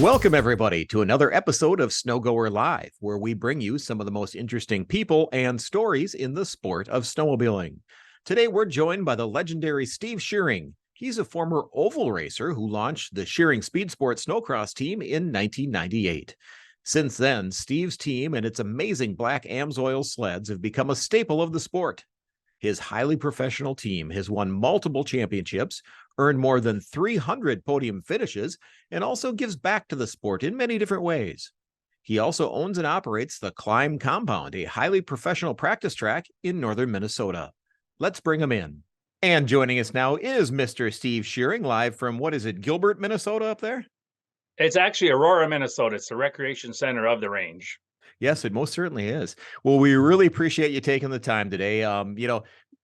Welcome, everybody, to another episode of Goer Live, where we bring you some of the most interesting people and stories in the sport of snowmobiling. Today, we're joined by the legendary Steve Scheuring. He's a former oval racer who launched the Scheuring Speed Sport Snocross team in 1998. Since then, Steve's team and its amazing black AMSOIL sleds have become a staple of the sport. His highly professional team has won multiple championships, earned more than 300 podium finishes, and also gives back to the sport in many different ways. He also owns and operates the Climb Compound, a highly professional practice track in northern Minnesota. Let's bring him in. And joining us now is Mr. Steve Scheuring, live from, what is it, Gilbert, Minnesota up there? It's actually Aurora, Minnesota. It's the recreation center of the range. Yes, it most certainly is. Well, we really appreciate you taking the time today.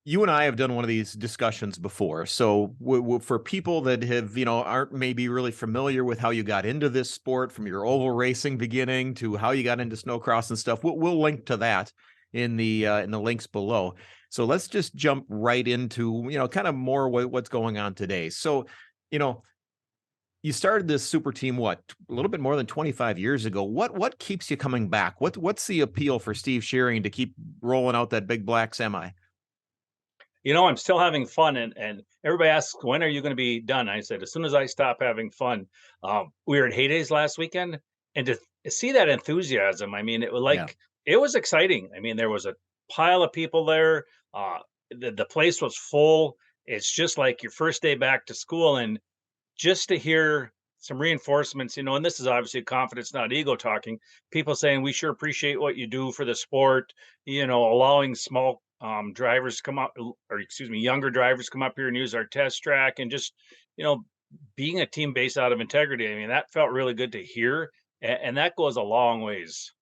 You and I have done one of these discussions before. So for people that have, aren't maybe really familiar with how you got into this sport from your oval racing beginning to how you got into snowcross and stuff, we'll link to that in the links below. So let's just jump right into, kind of more what's going on today. So, you started this super team, what, a little bit more than 25 years ago. What keeps you coming back? What's the appeal for Steve Scheuring to keep rolling out that big black semi? I'm still having fun, and everybody asks, when are you going to be done? I said, as soon as I stop having fun. We were at Heydays last weekend, and to see that enthusiasm, I mean, Yeah. it was exciting. I mean, there was a pile of people there. The place was full. It's just like your first day back to school, and just to hear some reinforcements, and this is obviously confidence, not ego talking. People saying we sure appreciate what you do for the sport, allowing small drivers to come up, or excuse me, younger drivers come up here and use our test track, and just, you know, being a team based out of integrity. I mean, that felt really good to hear. And that goes a long ways.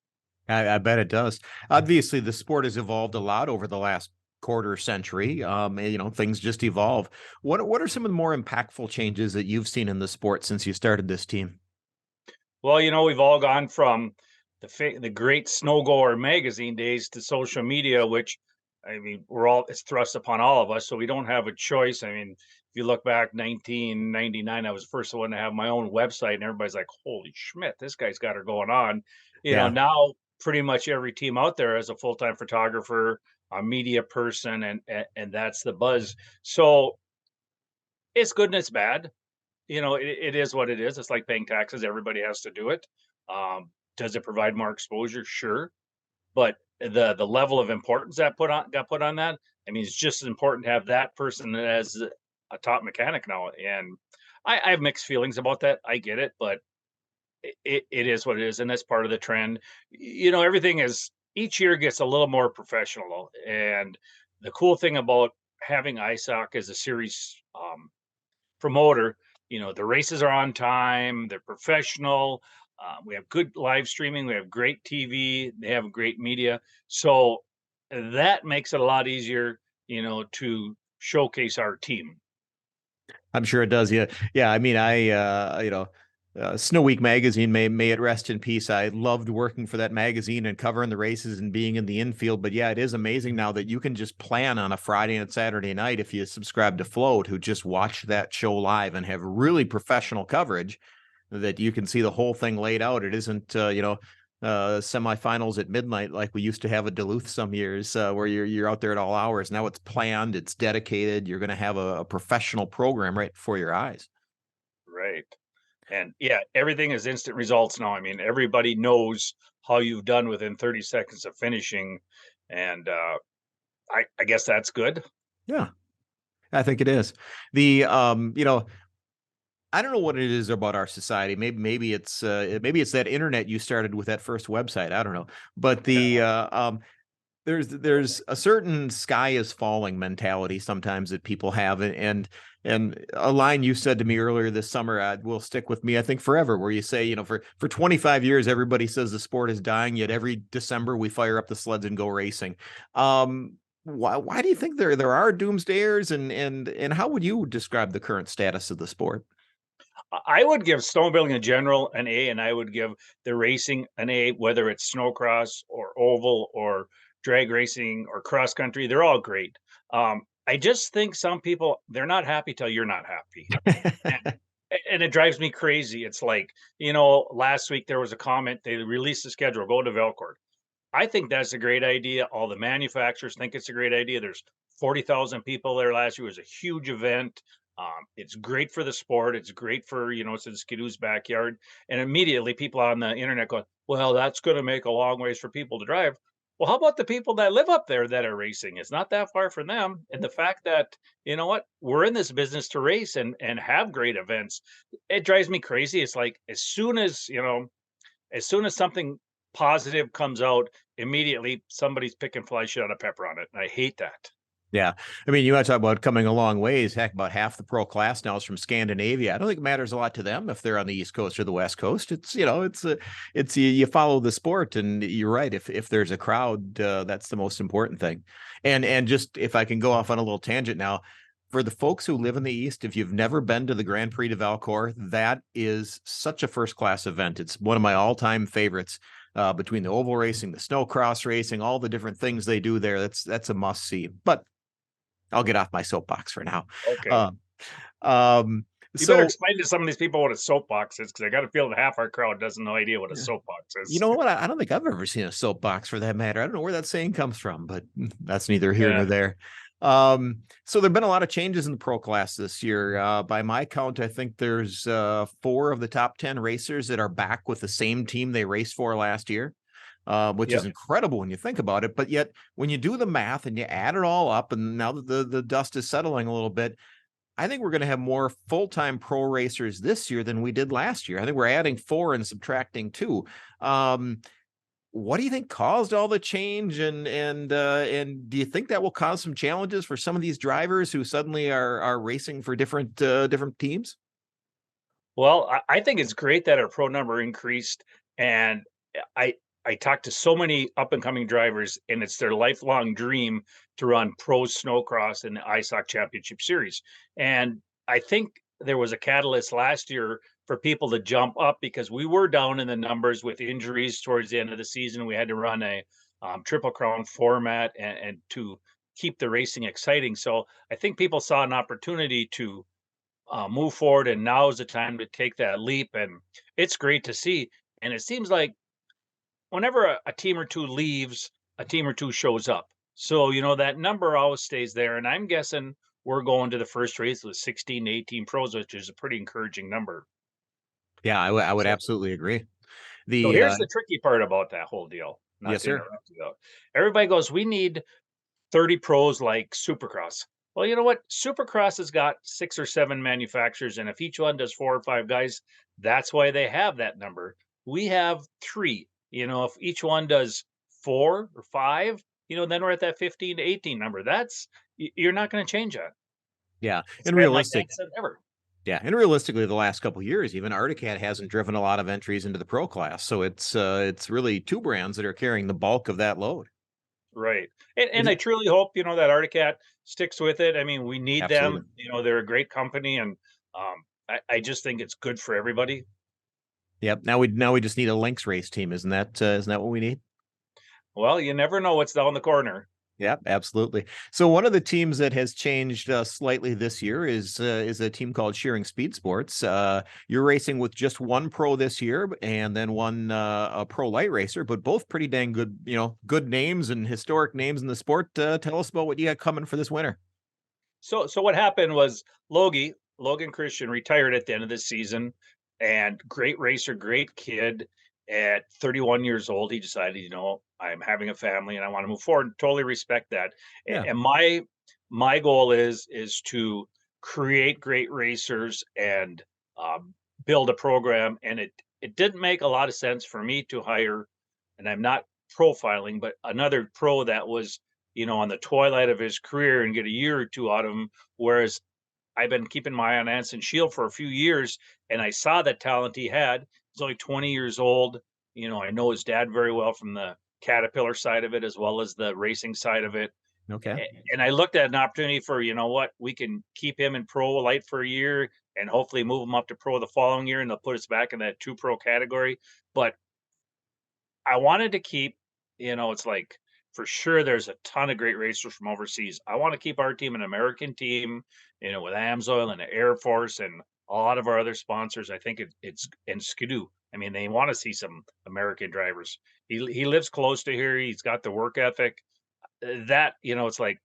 I bet it does. Obviously, the sport has evolved a lot over the last quarter century. Things just evolve. What are some of the more impactful changes that you've seen in the sport since you started this team? Well, we've all gone from the great Snow Goer magazine days to social media, which, I mean, it's thrust upon all of us, so we don't have a choice. I mean, if you look back 1999, I was the first one to have my own website, and everybody's like, "Holy Schmidt, this guy's got her going on." Yeah. Now pretty much every team out there has a full-time photographer, a media person, and that's the buzz. So it's good and it's bad. It is what it is. It's like paying taxes. Everybody has to do it. Does it provide more exposure? Sure. But the level of importance that got put on that, I mean, it's just as important to have that person as a top mechanic now. And I have mixed feelings about that. I get it, but it is what it is, and that's part of the trend. Everything is each year gets a little more professional. And the cool thing about having ISOC as a series promoter, the races are on time, they're professional. We have good live streaming, we have great TV, they have great media. So that makes it a lot easier, to showcase our team. I'm sure it does. Yeah. Yeah. I mean, Snow Week magazine, may it rest in peace. I loved working for that magazine and covering the races and being in the infield. But yeah, it is amazing now that you can just plan on a Friday and Saturday night if you subscribe to Float, who just watch that show live and have really professional coverage that you can see the whole thing laid out. It isn't, semifinals at midnight like we used to have at Duluth some years, where you're out there at all hours. Now it's planned, it's dedicated. You're going to have a professional program right before your eyes. Right. And yeah, everything is instant results now. I mean, everybody knows how you've done within 30 seconds of finishing. And I guess that's good. Yeah, I think it is. The I don't know what it is about our society. Maybe it's that internet you started with, that first website. I don't know, but there's a certain sky is falling mentality sometimes that people have, and a line you said to me earlier this summer will stick with me, I think, forever, where you say, for 25 years everybody says the sport is dying, yet every December we fire up the sleds and go racing. Why do you think there are doomsdayers, and how would you describe the current status of the sport? I would give snowmobiling in general an A, and I would give the racing an A, whether it's snowcross or oval or drag racing or cross country. They're all great. I just think some people, they're not happy till you're not happy. And, and it drives me crazy. It's like, last week there was a comment, they released the schedule, go to Velcourt. I think that's a great idea. All the manufacturers think it's a great idea. There's 40,000 people there last year. It was a huge event. It's great for the sport. It's great for, it's in Skidoo's backyard. And immediately people on the internet go, well, that's going to make a long ways for people to drive. Well, how about the people that live up there that are racing? It's not that far from them. And the fact that, we're in this business to race and have great events, it drives me crazy. It's like as soon as something positive comes out, immediately somebody's picking fly shit out of pepper on it. And I hate that. Yeah. I mean, you want to talk about coming a long ways. Heck, about half the pro class now is from Scandinavia. I don't think it matters a lot to them if they're on the East Coast or the West Coast. It's you follow the sport, and you're right. If there's a crowd, that's the most important thing. And just if I can go off on a little tangent now, for the folks who live in the East, if you've never been to the Grand Prix de Valcourt, that is such a first class event. It's one of my all time favorites. Between the oval racing, the snowcross racing, all the different things they do there, that's a must see. But I'll get off my soapbox for now. Okay. Uh, um, You better so explain to some of these people what a soapbox is, because I got a feel that half our crowd doesn't know idea what a soapbox you is. know what? I don't think I've ever seen a soapbox for that matter. I don't know where that saying comes from, but that's neither here Yeah. nor there. So there've been a lot of changes in the pro class this year. By my count, I think there's 4 of the top 10 racers that are back with the same team they raced for last year. Which Yep. is incredible when you think about it. But yet, when you do the math and you add it all up, and now that the dust is settling a little bit, I think we're going to have more full-time pro racers this year than we did last year. I think we're adding 4 and subtracting 2. What do you think caused all the change, and do you think that will cause some challenges for some of these drivers who suddenly are racing for different teams? Well, I think it's great that our pro number increased, and I I talked to so many up and coming drivers, and it's their lifelong dream to run pro snowcross in the ISOC Championship Series. And I think there was a catalyst last year for people to jump up because we were down in the numbers with injuries towards the end of the season. We had to run a triple crown format and to keep the racing exciting. So I think people saw an opportunity to move forward, and now is the time to take that leap. And it's great to see. And it seems like whenever a team or two leaves, a team or two shows up. So, that number always stays there. And I'm guessing we're going to the first race with 16 to 18 pros, which is a pretty encouraging number. Yeah, I would So, absolutely agree. so The here's the tricky part about that whole deal. Not Yes, to sir. interrupt you though. Everybody goes, we need 30 pros like Supercross. Well, you know what? Supercross has got 6 or 7 manufacturers, and if each one does 4 or 5 guys, that's why they have that number. We have 3. If each one does 4 or 5, then we're at that 15 to 18 number. You're not going to change that. Yeah, It's and been like that realistic. since ever. Yeah, and realistically, the last couple of years, even Arctic Cat hasn't driven a lot of entries into the pro class, so it's really 2 brands that are carrying the bulk of that load. Right. And It- I truly hope, that Articat sticks with it. I mean, we need Absolutely. them. They're a great company, and I just think it's good for everybody. Yep. Now we just need a links race team. Isn't that what we need? Well, you never know what's down the corner. Yep, absolutely. So one of the teams that has changed slightly this year is a team called Scheuring Speed Sports. You're racing with just one pro this year, and then one a pro light racer, but both pretty dang good, good names and historic names in the sport. Tell us about what you got coming for this winter. So what happened was Logan Christian retired at the end of the season, and great racer, great kid. At 31 years old, he decided, I'm having a family and I want to move forward. Totally respect that. Yeah. And my goal is to create great racers and um, build a program. And it didn't make a lot of sense for me to hire, and I'm not profiling, but another pro that was on the twilight of his career and get a year or two out of him. Whereas I've been keeping my eye on Anson Shield for a few years, and I saw the talent he had. He's only 20 years old. I know his dad very well from the Caterpillar side of it as well as the racing side of it. Okay. And I looked at an opportunity for, what, we can keep him in pro light for a year and hopefully move him up to pro the following year, and they'll put us back in that 2 pro category. But I wanted to keep, it's like for sure there's a ton of great racers from overseas. I want to keep our team an American team, with AMSOIL and the Air Force and a lot of our other sponsors, I think it's and Skidoo. I mean, they want to see some American drivers. He lives close to here. He's got the work ethic. That it's like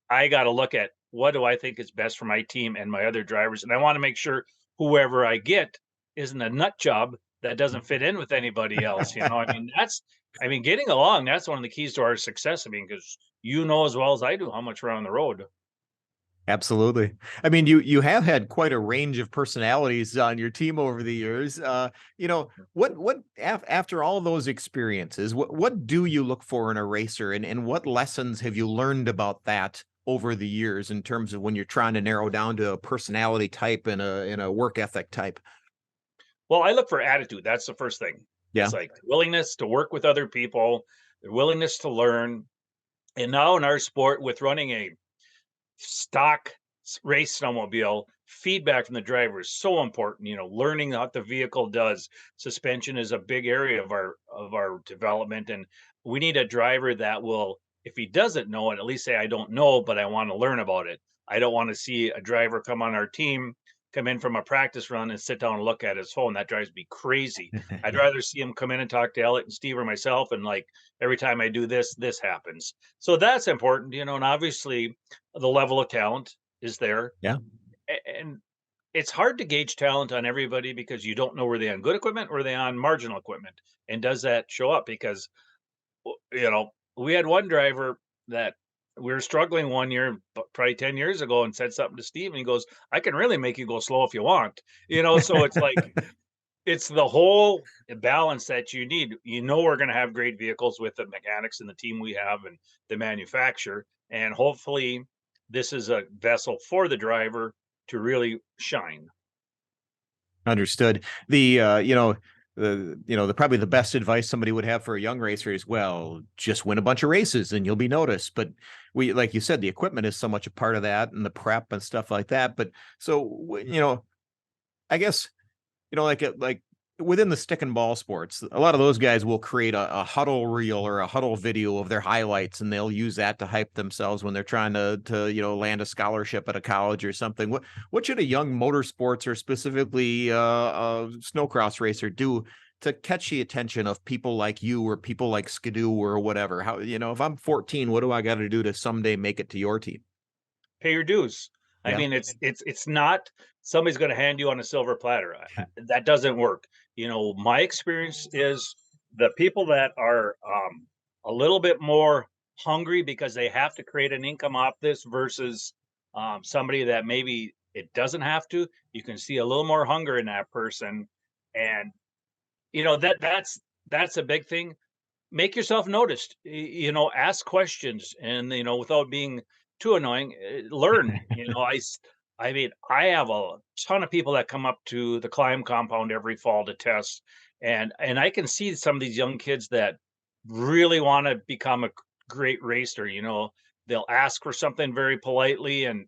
I got to look at what do I think is best for my team and my other drivers, and I want to make sure whoever I get isn't a nut job that doesn't fit in with anybody else. I mean getting along. That's one of the keys to our success. I mean, because you know as well as I do how much we're on the road. Absolutely. I mean, you have had quite a range of personalities on your team over the years. After all those experiences, what do you look for in a racer, and what lessons have you learned about that over the years in terms of when you're trying to narrow down to a personality type and a work ethic type? Well, I look for attitude. That's the first thing. Yeah. It's like willingness to work with other people, the willingness to learn. And now in our sport, with running a stock race snowmobile, feedback from the driver is so important. Learning what the vehicle does. Suspension is a big area of our development, and we need a driver that will, if he doesn't know it, at least say, I don't know, but I want to learn about it. I don't want to see a driver come on our team, come in from a practice run and sit down and look at his phone. That drives me crazy. I'd rather see him come in and talk to Elliot and Steve or myself, and like every time I do this, this happens. So that's important, and obviously the level of talent is there. Yeah. And it's hard to gauge talent on everybody because you don't know, were they on good equipment or were they on marginal equipment? And does that show up? Because, we had one driver that we were struggling one year, probably 10 years ago, and said something to Steve, and he goes, I can really make you go slow if you want. So it's like, it's the whole balance that you need. We're going to have great vehicles with the mechanics and the team we have and the manufacturer. And hopefully, this is a vessel for the driver to really shine. Understood. The probably the best advice somebody would have for a young racer is, well, just win a bunch of races and you'll be noticed. But like you said, the equipment is so much a part of that, and the prep and stuff like that. But so, I guess, like within the stick and ball sports, a lot of those guys will create a huddle reel or a huddle video of their highlights, and they'll use that to hype themselves when they're trying to land a scholarship at a college or something. What should a young motorsports, or specifically a snowcross racer, do to catch the attention of people like you or people like Skidoo or whatever? How, if I'm 14, what do I got to do to someday make it to your team? Pay your dues. I Yeah. mean, it's not somebody's going to hand you on a silver platter. That doesn't work. My experience is the people that are a little bit more hungry because they have to create an income off this versus somebody that maybe it doesn't have to. You can see a little more hunger in that person, and that's a big thing. Make yourself noticed. Ask questions, and without being too annoying, learn. I mean, I have a ton of people that come up to the climb compound every fall to test, and I can see some of these young kids that really want to become a great racer. They'll ask for something very politely, and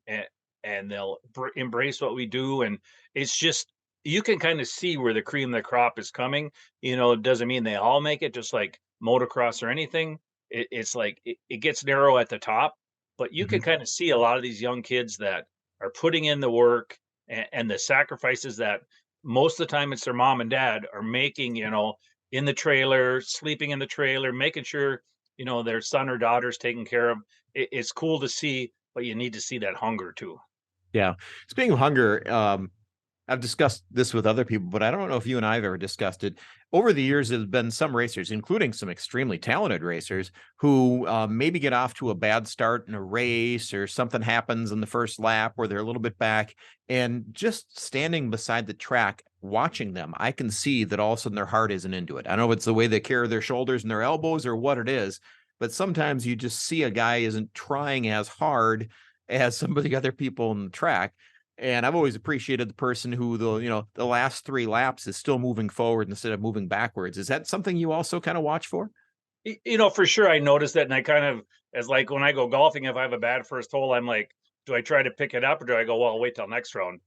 they'll embrace what we do, and it's just, you can kind of see where the cream of the crop is coming. It doesn't mean they all make it, just like motocross or anything. It's like it gets narrow at the top, but you can Mhm. kind of see a lot of these young kids that are putting in the work, and the sacrifices that most of the time it's their mom and dad are making, in the trailer, sleeping in the trailer, making sure, their son or daughter's taken care of. It's cool to see, but you need to see that hunger too. Yeah. Speaking of hunger, I've discussed this with other people, but I don't know if you and I have ever discussed it. Over the years, there's been some racers, including some extremely talented racers, who maybe get off to a bad start in a race, or something happens in the first lap where they're a little bit back. And just standing beside the track, watching them, I can see that all of a sudden their heart isn't into it. I don't know if it's the way they carry their shoulders and their elbows or what it is, but sometimes you just see a guy isn't trying as hard as some of the other people in the track. And I've always appreciated the person who the last three laps is still moving forward instead of moving backwards. Is that something you also kind of watch for? For sure, I noticed that, and I kind of, as like when I go golfing, if I have a bad first hole, I'm like, do I try to pick it up or do I go, well, I'll wait till next round?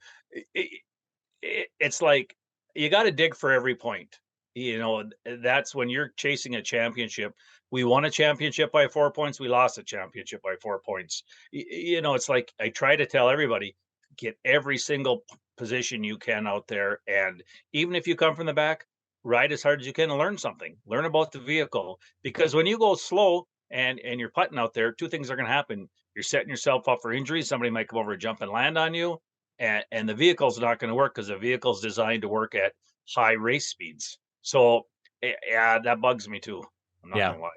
It's like you got to dig for every point. That's when you're chasing a championship. We won a championship by 4 points. We lost a championship by 4 points. It's like I try to tell everybody, get every single position you can out there. And even if you come from the back, ride as hard as you can and learn something. Learn about the vehicle. Because when you go slow and you're putting out there, two things are going to happen. You're setting yourself up for injury. Somebody might come over, jump and land on you, and the vehicle's not going to work because the vehicle's designed to work at high race speeds. So yeah, that bugs me too. I'm not Yeah. going to lie.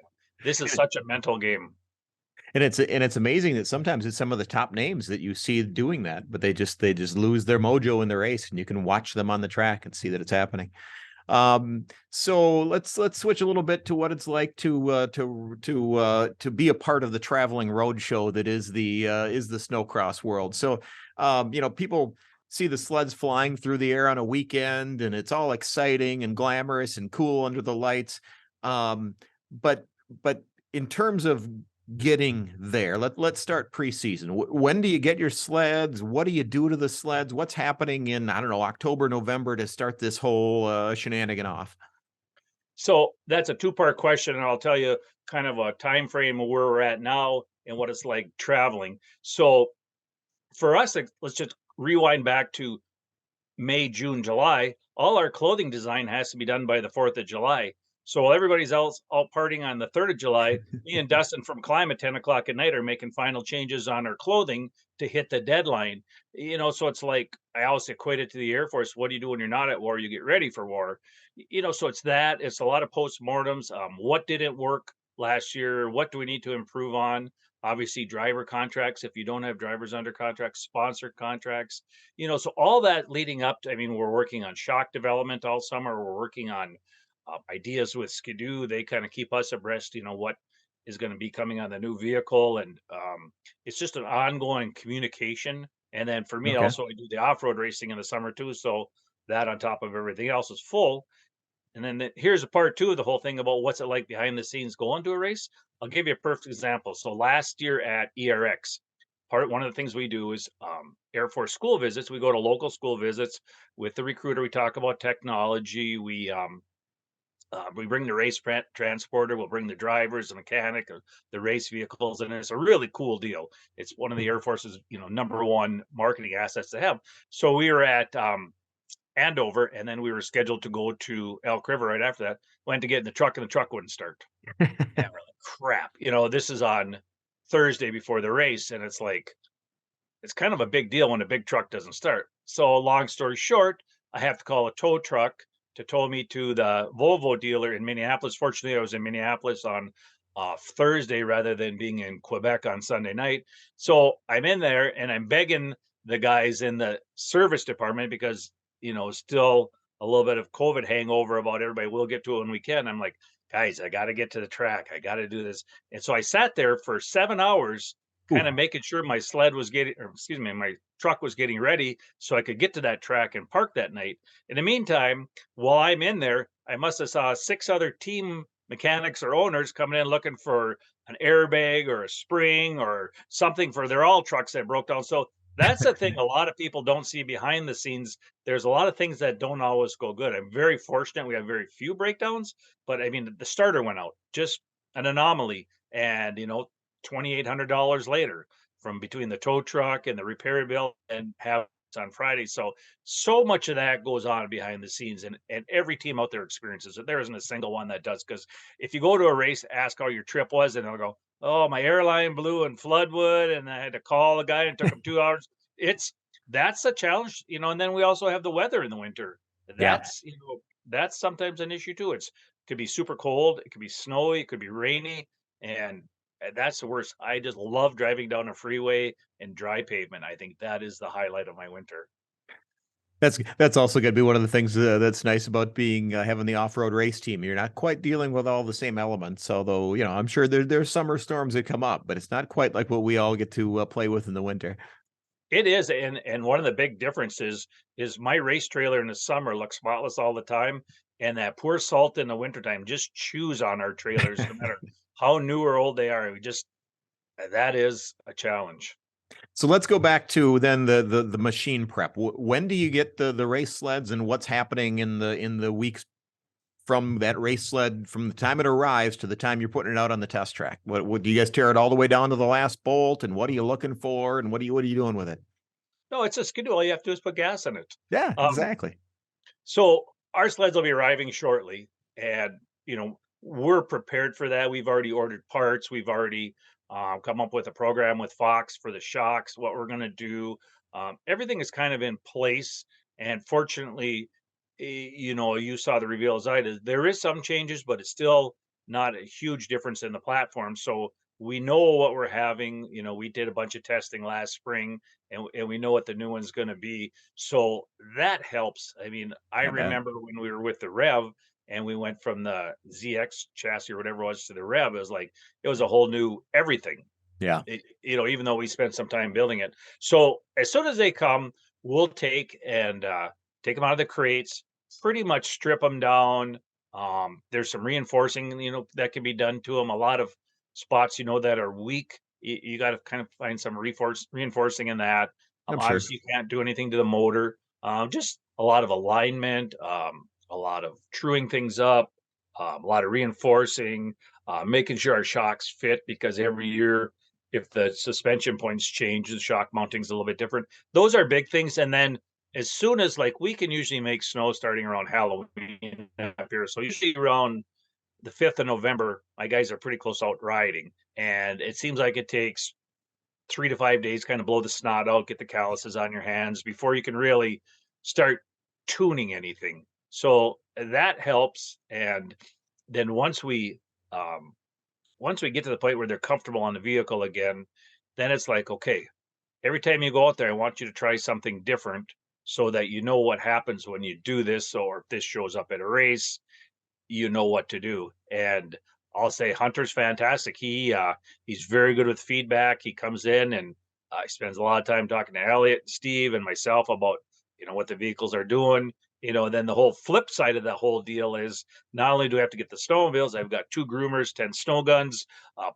This is such a mental game. And it's amazing that sometimes it's some of the top names that you see doing that, but they just lose their mojo in the race, and you can watch them on the track and see that it's happening. So let's switch a little bit to what it's like to be a part of the traveling road show that is the snowcross world. So people see the sleds flying through the air on a weekend, and it's all exciting and glamorous and cool under the lights. But in terms of getting there, let's start preseason. When do you get your sleds? What do you do to the sleds? What's happening in, I don't know, October, November to start this whole shenanigan off? So that's a two-part question, and I'll tell you kind of a time frame of where we're at now and what it's like traveling. So for us, like, let's just rewind back to May, June, July. All our clothing design has to be done by the 4th of July. So while everybody's else out partying on the 3rd of July, me and Dustin from Climate 10 o'clock at night are making final changes on our clothing to hit the deadline. So it's like I always equate it to the Air Force. What do you do when you're not at war? You get ready for war. So it's that. It's a lot of postmortems. What didn't work last year? What do we need to improve on? Obviously, driver contracts. If you don't have drivers under contract, sponsored contracts. So all that leading up to, I mean, we're working on shock development all summer. We're working on ideas with Skidoo. They kind of keep us abreast, what is going to be coming on the new vehicle. And it's just an ongoing communication. And then for me, Okay. also, I do the off road racing in the summer too. So that on top of everything else is full. And then here's a part two of the whole thing about what's it like behind the scenes going to a race. I'll give you a perfect example. So last year at ERX, one of the things we do is Air Force school visits. We go to local school visits with the recruiter. We talk about technology. We bring the transporter. We'll bring the drivers, the mechanic, the race vehicles, and it's a really cool deal. It's one of the Air Force's number one marketing assets to have. So we were at Andover, and then we were scheduled to go to Elk River right after that. Went to get in the truck, and the truck wouldn't start. And we're like, crap. This is on Thursday before the race, and it's kind of a big deal when a big truck doesn't start. So, long story short, I have to call a tow truck to tow me to the Volvo dealer in Minneapolis. Fortunately, I was in Minneapolis on Thursday rather than being in Quebec on Sunday night. So I'm in there and I'm begging the guys in the service department because, still a little bit of COVID hangover about everybody. We'll get to it when we can. I'm like, guys, I got to get to the track. I got to do this. And so I sat there for 7 hours kind of Ooh. making sure my sled was getting, or excuse me, my truck was getting ready so I could get to that track and park that night. In the meantime, while I'm in there, I must have saw 6 other team mechanics or owners coming in looking for an airbag or a spring or something for their all trucks that broke down. So that's the thing a lot of people don't see behind the scenes. There's a lot of things that don't always go good. I'm very fortunate. We have very few breakdowns, but I mean, the starter went out, just an anomaly. And, $2,800 later from between the tow truck and the repair bill and have on Friday. So much of that goes on behind the scenes, and every team out there experiences it. There isn't a single one that does, because if you go to a race, ask how your trip was, and they'll go, "Oh, my airline blew in Floodwood, and I had to call the guy, and it took him 2 hours." That's a challenge, and then we also have the weather in the winter. Yeah. That's sometimes an issue too. It could be super cold, it could be snowy, it could be rainy, and that's the worst. I just love driving down a freeway and dry pavement. I think that is the highlight of my winter. That's also going to be one of the things that's nice about being having the off-road race team. You're not quite dealing with all the same elements, although I'm sure there's summer storms that come up, but it's not quite like what we all get to play with in the winter. It is, and one of the big differences is my race trailer in the summer looks spotless all the time, and that poor salt in the wintertime just chews on our trailers no matter how new or old they are. That is a challenge. So let's go back to then the machine prep. When do you get the race sleds, and what's happening in the weeks from that race sled, from the time it arrives to the time you're putting it out on the test track? What do you guys tear it all the way down to the last bolt, and what are you looking for, and what are you doing with it? No, it's a skidoo. All you have to do is put gas in it. Yeah, Um, exactly. so our sleds will be arriving shortly, and we're prepared for that. We've already ordered parts. We've already come up with a program with Fox for the shocks. What we're going to do. Everything is kind of in place, and fortunately, you saw the reveal as I did. There is some changes, but it's still not a huge difference in the platform. So we know what we're having. We did a bunch of testing last spring, and we know what the new one's going to be. So that helps. I mean, I I bet. remember when we were with the Rev and we went from the ZX chassis or whatever it was to the Rev, it was a whole new everything. Yeah. Even though we spent some time building it. So as soon as they come, we'll take them out of the crates, pretty much strip them down. There's some reinforcing, that can be done to them. A lot of spots, that are weak. You got to kind of find some reinforcing in that. I'm sure. Obviously, you can't do anything to the motor. Just a lot of alignment, a lot of truing things up, a lot of reinforcing, making sure our shocks fit because every year if the suspension points change, the shock mounting's a little bit different. Those are big things. And then as soon as like we can usually make snow starting around Halloween up here. So usually around the 5th of November, my guys are pretty close out riding. And it seems like it takes 3 to 5 days, kind of blow the snot out, get the calluses on your hands before you can really start tuning anything. So that helps. And then once we get to the point where they're comfortable on the vehicle again, then it's like, okay, every time you go out there, I want you to try something different so that you know what happens when you do this, or if this shows up at a race, you know what to do. And I'll say Hunter's fantastic. He's very good with feedback. He comes in and he spends a lot of time talking to Elliot, Steve, and myself about what the vehicles are doing. And then the whole flip side of the whole deal is not only do I have to get the snowmobiles, I've got 2 groomers, 10 snow guns,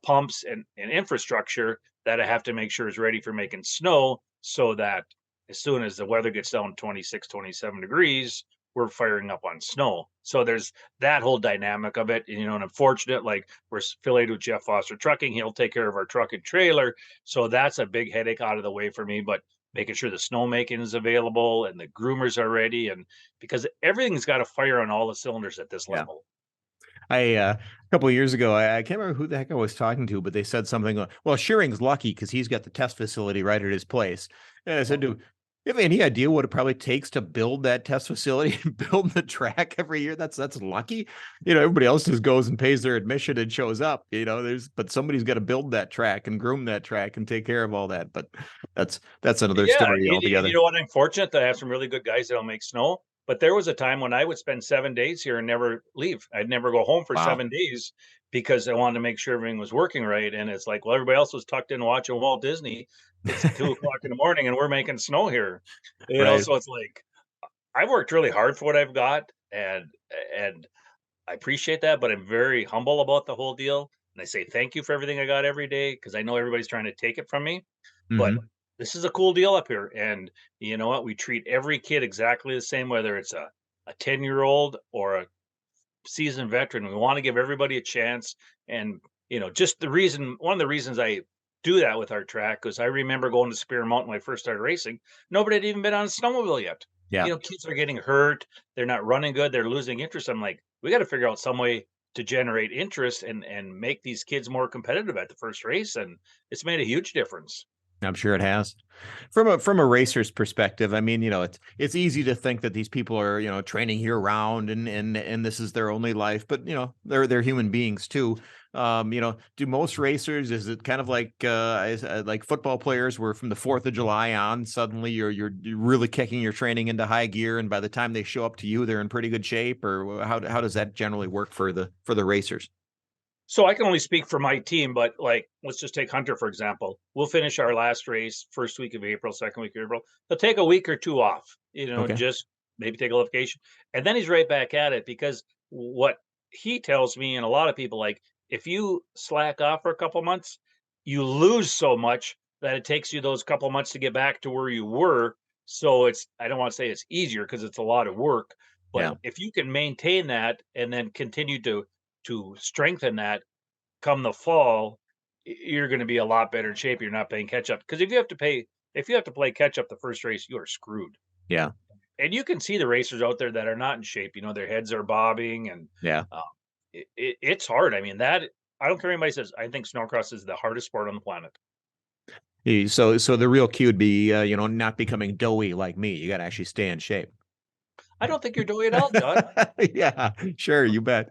pumps, and infrastructure that I have to make sure is ready for making snow so that as soon as the weather gets down 26, 27 degrees, we're firing up on snow. So there's that whole dynamic of it. And unfortunate, like we're affiliated with Jeff Foster Trucking. He'll take care of our truck and trailer. So that's a big headache out of the way for me. But making sure the snowmaking is available and the groomers are ready. And because everything's got to fire on all the cylinders at this Yeah. level. A couple of years ago, I can't remember who the heck I was talking to, but they said something. Well, Scheuring's lucky because he's got the test facility right at his place. And I said, "Do you have any idea what it probably takes to build that test facility and build the track every year? That's lucky. Everybody else just goes and pays their admission and shows up. But somebody's got to build that track and groom that track and take care of all that. But that's another Yeah, story and you altogether. know what? I'm fortunate that I have some really good guys that'll make snow. But there was a time when I would spend 7 days here and never leave. I'd never go home for Wow. 7 days because I wanted to make sure everything was working right. And it's like, well, everybody else was tucked in watching Walt Disney. It's 2 o'clock in the morning and we're making snow here. Right. So it's like I've worked really hard for what I've got, and I appreciate that, but I'm very humble about the whole deal. And I say thank you for everything I got every day because I know everybody's trying to take it from me. But Hmm. this is a cool deal up here. And you know what? We treat every kid exactly the same, whether it's a 10-year-old or a seasoned veteran. We want to give everybody a chance. And, just one of the reasons I do that with our track is I remember going to Spear Mountain when I first started racing. Nobody had even been on a snowmobile yet. Yeah. Kids are getting hurt. They're not running good. They're losing interest. I'm like, we got to figure out some way to generate interest and make these kids more competitive at the first race. And it's made a huge difference. I'm sure it has. From a racer's perspective, I mean, it's easy to think that these people are, training year round and this is their only life, but they're human beings too. Do most racers, is it kind of like football players where from the 4th of July on, suddenly you're really kicking your training into high gear, and by the time they show up to you, they're in pretty good shape? Or how does that generally work for the racers? So I can only speak for my team, but like, let's just take Hunter, for example. We'll finish our last race first week of April, second week of April. He'll take a week or two off, Okay. just maybe take a little vacation. And then he's right back at it because what he tells me, and a lot of people like, if you slack off for a couple months, you lose so much that it takes you those couple months to get back to where you were. So I don't want to say it's easier because it's a lot of work, but Yeah. if you can maintain that and then continue to strengthen that come the fall, you're going to be a lot better in shape. You're not playing catch up because if you have to if you have to play catch up the first race, you are screwed. Yeah. And you can see the racers out there that are not in shape. Their heads are bobbing, and Yeah. uh, it's hard. I mean, that I don't care what anybody says. I think snowcross is the hardest sport on the planet. So the real key would be, not becoming doughy like me. You got to actually stay in shape. I don't think you're doing it all, John. Yeah, sure, you bet.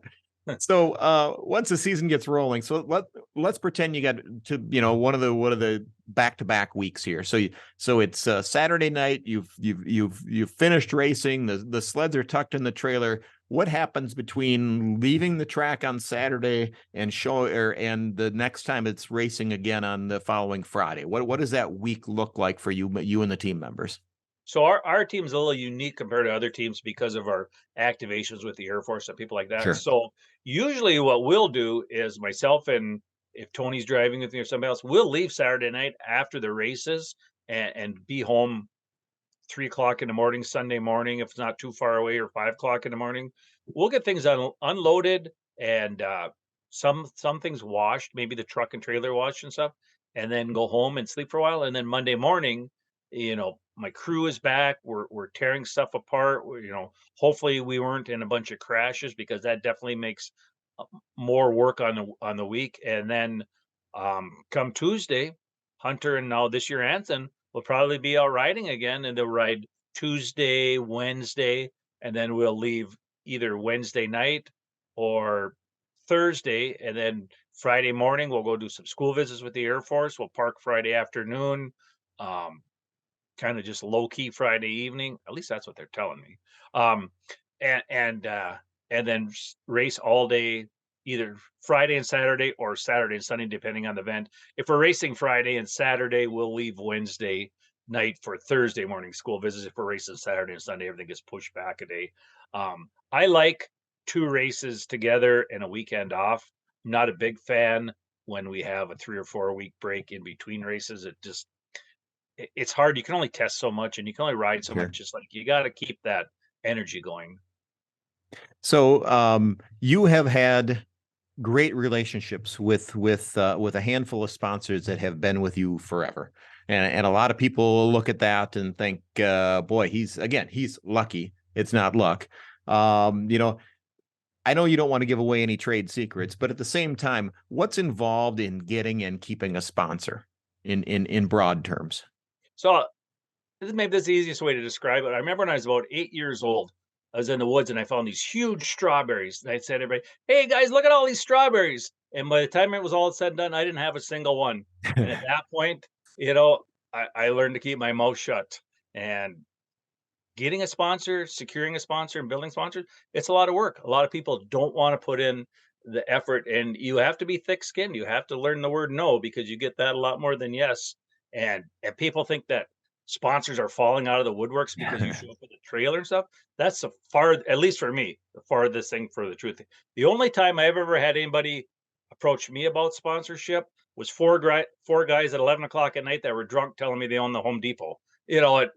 So once the season gets rolling, so let's pretend you got to one of the back-to-back weeks here. So it's Saturday night. You've finished racing. The sleds are tucked in the trailer. What happens between leaving the track on Saturday and the next time it's racing again on the following Friday? What does that week look like for you and the team members? So our team's a little unique compared to other teams because of our activations with the Air Force and people like that. Sure. So usually what we'll do is myself, and if Tony's driving with me or somebody else, we'll leave Saturday night after the races and be home 3 o'clock in the morning, Sunday morning, if it's not too far away, or 5 o'clock in the morning. We'll get things unloaded, and some things washed, maybe the truck and trailer washed and stuff, and then go home and sleep for a while. And then Monday morning, my crew is back. We're tearing stuff apart. Hopefully we weren't in a bunch of crashes, because that definitely makes more work on the week. And then come Tuesday, Hunter and now this year Anson will probably be out riding again, and they'll ride Tuesday, Wednesday, and then we'll leave either Wednesday night or Thursday, and then Friday morning we'll go do some school visits with the Air Force. We'll park Friday afternoon, um, kind of just low key Friday evening. At least that's what they're telling me. Um, and and uh, and then race all day, either Friday and Saturday or Saturday and Sunday, depending on the event. If we're racing Friday and Saturday, we'll leave Wednesday night for Thursday morning school visits. If we're racing Saturday and Sunday, everything gets pushed back a day. I like two races together and a weekend off. I'm not a big fan when we have a 3 or 4 week break in between races. It's hard. You can only test so much, and you can only ride so much. Sure. Just like, you got to keep that energy going. So you have had great relationships with a handful of sponsors that have been with you forever, and a lot of people look at that and think, boy, he's lucky. It's not luck. I know you don't want to give away any trade secrets, but at the same time, what's involved in getting and keeping a sponsor in broad terms? So maybe this is the easiest way to describe it. I remember when I was about 8 years old, I was in the woods and I found these huge strawberries. And I said to everybody, "Hey guys, look at all these strawberries." And by the time it was all said and done, I didn't have a single one. And at that point, you know, I learned to keep my mouth shut. And getting a sponsor, securing a sponsor, and building sponsors, it's a lot of work. A lot of people don't want to put in the effort, and you have to be thick-skinned. You have to learn the word no, because you get that a lot more than yes. And people think that sponsors are falling out of the woodworks because you show up with a trailer and stuff. That's the far, at least for me, the farthest thing for the truth. The only time I've ever had anybody approach me about sponsorship was four guys at 11 o'clock at night that were drunk telling me they own the Home Depot. And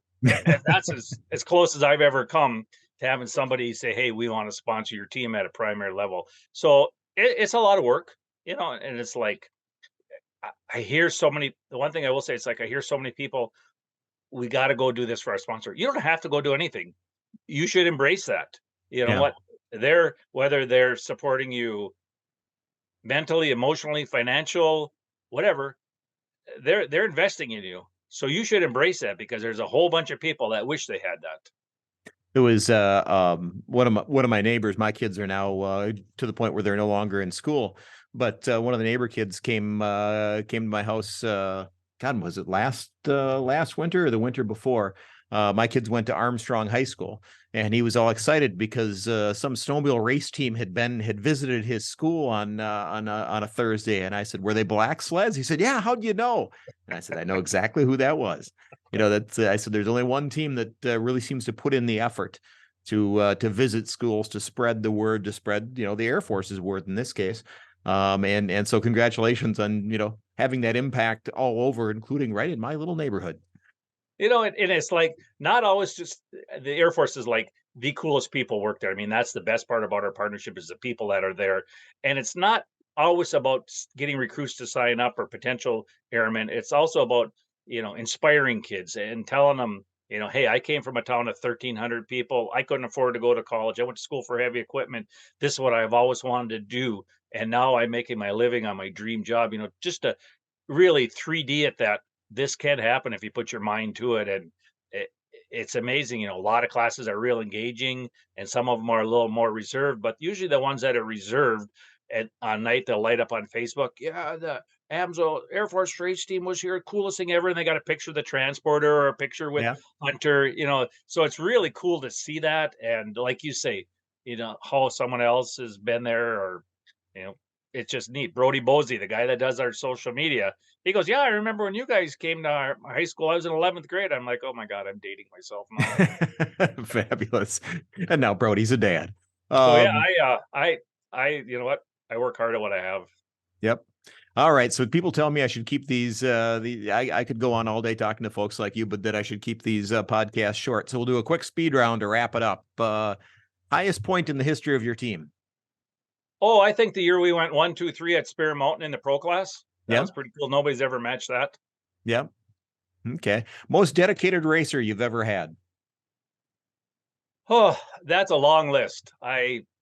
that's as close as I've ever come to having somebody say, "Hey, we want to sponsor your team at a primary level." So it's a lot of work, and it's like, I hear so many. The one thing I will say, it's like I hear so many people, "We got to go do this for our sponsor." You don't have to go do anything. You should embrace that. You know Yeah. what? Whether they're supporting you mentally, emotionally, financial, whatever, they're investing in you. So you should embrace that, because there's a whole bunch of people that wish they had that. It was one of my neighbors. My kids are now to the point where they're no longer in school, but one of the neighbor kids came to my house. God, was it last winter or the winter before? My kids went to Armstrong High School, and he was all excited because some snowmobile race team had visited his school on a Thursday. And I said, "Were they black sleds?" He said, "Yeah." "How'd you know?" And I said, "I know exactly who that was." I said, there's only one team that really seems to put in the effort to visit schools, to spread the word, to spread the Air Force's word in this case. And so congratulations on having that impact all over, including right in my little neighborhood. And it's like, not always just the Air Force is like the coolest people work there. I mean, that's the best part about our partnership, is the people that are there. And it's not always about getting recruits to sign up or potential airmen. It's also about inspiring kids and telling them, hey, I came from a town of 1,300 people. I couldn't afford to go to college. I went to school for heavy equipment. This is what I've always wanted to do. And now I'm making my living on my dream job, just to really 3D it, that this can happen if you put your mind to it. And it, it's amazing. A lot of classes are real engaging and some of them are a little more reserved, but usually the ones that are reserved at on night, they'll light up on Facebook. Yeah, the AMSO Air Force race team was here, coolest thing ever. And they got a picture of the transporter or a picture with Yeah. Hunter, so it's really cool to see that. And like you say, how someone else has been there, or, you know, it's just neat. Brody Bosey, the guy that does our social media, he goes, yeah, I remember when you guys came to our high school. I was in 11th grade. I'm like, oh my God, I'm dating myself now. Fabulous. And now Brody's a dad. So yeah, Um, you know what? I work hard at what I have. yep. All right. So people tell me I should keep these, I could go on all day talking to folks like you, but that I should keep these podcasts short. So we'll do a quick speed round to wrap it up. Highest point in the history of your team. Oh, I think the year we went 1, 2, 3 at Spear Mountain in the pro class, that Yeah. was pretty cool. Nobody's ever matched that. Yeah. Okay. Most dedicated racer you've ever had. Oh, that's a long list.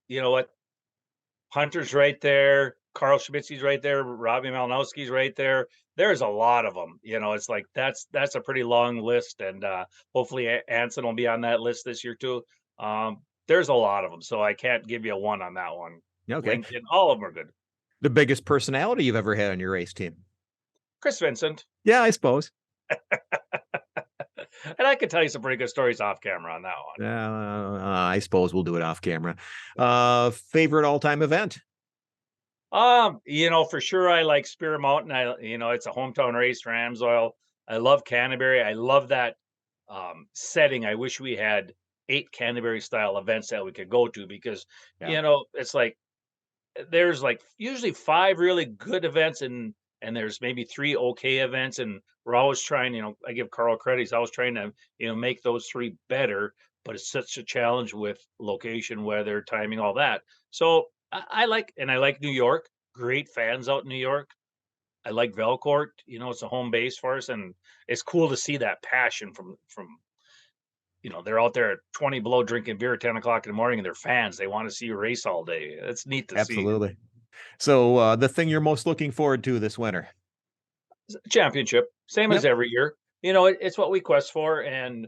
You know what? Hunter's right there. Carl Schmitzy's right there. Robbie Malinowski's right there. There's a lot of them. It's like that's a pretty long list, and hopefully Anson will be on that list this year too. There's a lot of them, so I can't give you a one on that one. Okay. Lincoln, all of them are good. The biggest personality you've ever had on your race team. Chris Vincent, Yeah, I suppose. and I could tell you some pretty good stories off camera on that one. I suppose we'll do it off camera. Favorite all-time event? For sure I like Spear Mountain. It's a hometown race for Amsoil. I love Canterbury. I love that setting. I wish we had 8 Canterbury style events that we could go to, because, Yeah. it's like there's like usually 5 really good events, and there's maybe 3 okay events, and we're always trying, I give Carl credit. He's always trying to, make those 3 better, but it's such a challenge with location, weather, timing, all that. So I like New York. Great fans out in New York. I like Velcourt. It's a home base for us, and it's cool to see that passion from they're out there at 20 below drinking beer at 10 o'clock in the morning, and they're fans. They want to see you race all day. It's neat to see. Absolutely. So the thing you're most looking forward to this winter? Championship, same as Yep. every year. It's what we quest for, and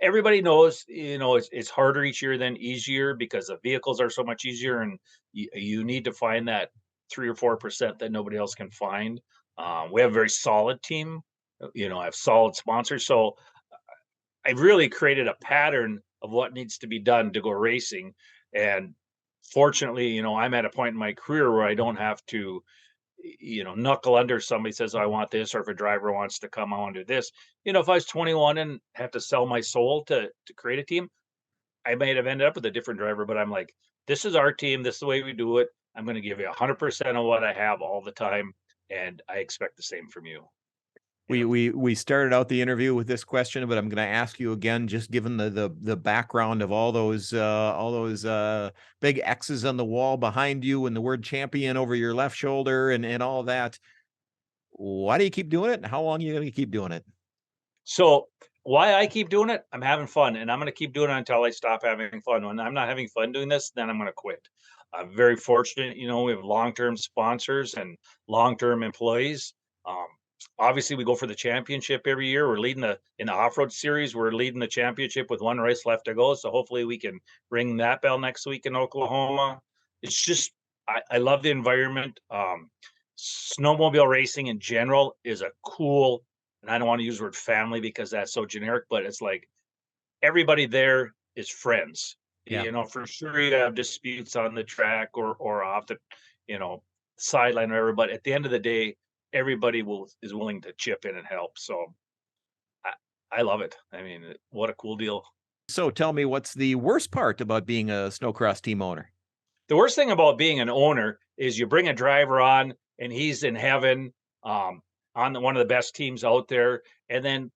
everybody knows, it's harder each year than easier because the vehicles are so much easier, and you need to find that 3 or 4% that nobody else can find. We have a very solid team, I have solid sponsors. So I really created a pattern of what needs to be done to go racing. And fortunately, I'm at a point in my career where I don't have to, knuckle under. Somebody says, I want this, or if a driver wants to come, I want to do this. If I was 21 and have to sell my soul to create a team, I might have ended up with a different driver, but I'm like, this is our team. This is the way we do it. I'm going to give you 100% of what I have all the time. And I expect the same from you. We started out the interview with this question, but I'm going to ask you again, just given the background of all those big X's on the wall behind you and the word champion over your left shoulder and all that. Why do you keep doing it? And how long are you going to keep doing it? So why I keep doing it, I'm having fun, and I'm going to keep doing it until I stop having fun. When I'm not having fun doing this, then I'm going to quit. I'm very fortunate, we have long-term sponsors and long-term employees. Um, Obviously, we go for the championship every year. We're leading in the off-road series. We're leading the championship with 1 race left to go. So hopefully we can ring that bell next week in Oklahoma. It's just, I love the environment. Snowmobile racing in general is a cool, and I don't want to use the word family because that's so generic, but it's like everybody there is friends. Yeah. For sure you have disputes on the track or off the, you know, sideline or whatever, but at the end of the day, everybody is willing to chip in and help. So I, I love it. I mean, what a cool deal. So tell me, what's the worst part about being a snowcross team owner? The worst thing about being an owner is you bring a driver on and he's in heaven, um, on one of the best teams out there, and then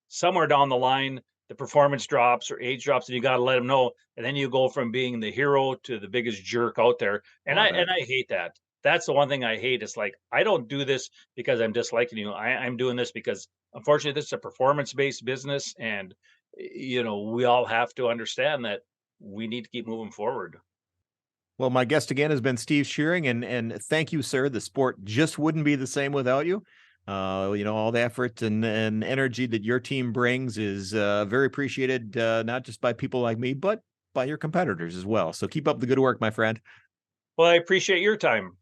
somewhere down the line, the performance drops or age drops, and you got to let them know. And then you go from being the hero to the biggest jerk out there. And Oh, I that and I hate that. That's the one thing I hate. It's like, I don't do this because I'm disliking you. I'm doing this because unfortunately this is a performance-based business, and we all have to understand that we need to keep moving forward. Well, my guest again has been Steve Scheuring, and thank you, sir. The sport just wouldn't be the same without you. All the effort and energy that your team brings is very appreciated, not just by people like me, but by your competitors as well. So keep up the good work, my friend. Well, I appreciate your time.